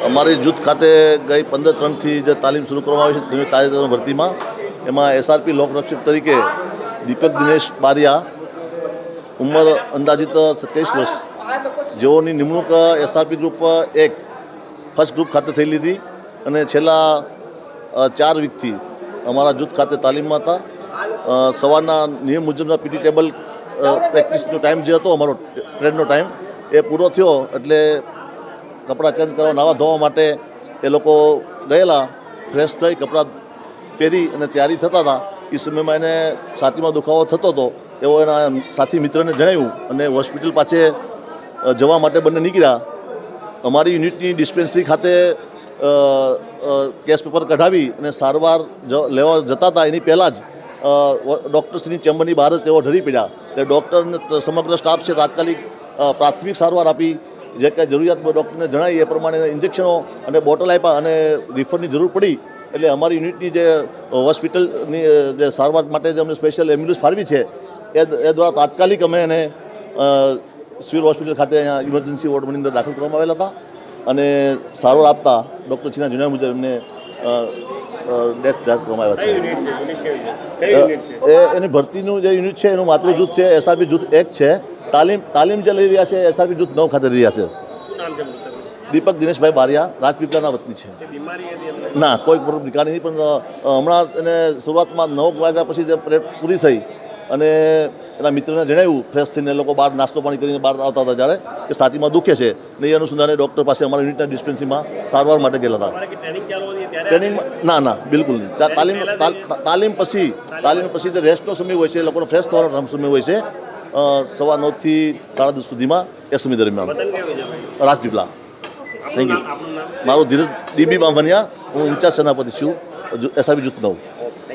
અમારી જૂથ ખાતે ગઈ 15/3થી જે તાલીમ શરૂ કરવામાં આવી છે તાજેતરમાં ભરતીમાં એમાં એસઆરપી લોકરક્ષક તરીકે દીપક દિનેશ બારિયા ઉંમર અંદાજિત 27 વર્ષ જેઓની નિમણૂક એસઆરપી ગ્રુપ 1 ફર્સ્ટ ગ્રુપ ખાતે થયેલી હતી અને છેલ્લા 4 વીકથી અમારા જૂથ ખાતે તાલીમમાં હતા. સવારના નિયમ મુજબના પીટી ટેબલ પ્રેક્ટિસનો ટાઈમ જે હતો અમારો ટ્રેનનો ટાઈમ એ પૂરો થયો એટલે કપડાં ચેન્જ કરવા નાવા ધોવા માટે એ લોકો ગયેલા. ફ્રેશ થઈ કપડાં પહેરી અને તૈયારી થતા હતા. એ સમયમાં એને છાતીમાં દુખાવો થતો હતો એવો એના સાથી મિત્રને જણાવ્યું અને હોસ્પિટલ પાસે જવા માટે બંને નીકળ્યા. અમારી યુનિટની ડિસ્પેન્સરી ખાતે કેસ પેપર કઢાવી અને સારવાર લેવા જતા હતા એની પહેલાં જ ડૉક્ટર્સની ચેમ્બરની બહાર જ તેઓ ઢળી પડ્યા. એટલે ડૉક્ટરને સમગ્ર સ્ટાફ છે તાત્કાલિક પ્રાથમિક સારવાર આપી જે કાંઈ જરૂરિયાત ડૉક્ટરને જણાવી એ પ્રમાણે ઇન્જેક્શનો અને બોટલ આપ્યા અને રિફરની જરૂર પડી એટલે અમારી યુનિટની જે હોસ્પિટલની જે સારવાર માટે જે અમને સ્પેશિયલ એમ્બ્યુલન્સ ફાળવી છે એ દ્વારા તાત્કાલિક અમે એને સિવિલ હોસ્પિટલ ખાતે અહીંયા ઇમરજન્સી વોર્ડની અંદર દાખલ કરવામાં આવેલા હતા અને સારવાર આપતા ડૉક્ટર શ્રીના જણાવ્યા મુજબ એમને ડેથ જાહેર કરવામાં આવ્યા છે. એની ભરતીનું જે યુનિટ છે એનું માતૃ જૂથ છે એસઆરપી જૂથ 1 છે. તાલીમ જે લઈ રહ્યા છે એસઆરપી જૂથ 9 ખાતે લઈ રહ્યા છે. દીપક દિનેશભાઈ બારિયા રાજપીપળાના વતની છે. ના કોઈ નિકાલી નહીં પણ હમણાં એને શરૂઆતમાં 9 વાગ્યા પછી જે પરેડ પૂરી થઈ અને એના મિત્રને જણાવ્યું ફ્રેશ થઈને લોકો બહાર નાસ્તો પાણી કરીને બહાર આવતા હતા જ્યારે કે છાતીમાં દુખે છે ને એ અનુસંધાને ડૉક્ટર પાસે અમારા યુનિટના ડિસ્પેન્સરીમાં સારવાર માટે ગયેલા હતા. ટ્રેનિંગમાં ના બિલકુલ નહીં. તાલીમ પછી જે રેસ્ટનો સમય હોય છે એ લોકોનો ફ્રેશ થવાનો સમય હોય છે 9:30 થી 10:30 સુધીમાં એ સમય દરમિયાન રાજપીપળા. Thank you. મારું ધીરજ ડીબી બાંભણિયા, હું ઇન્ચાર્જ સેનાપતિ છું એસઆરપી જૂથ 9.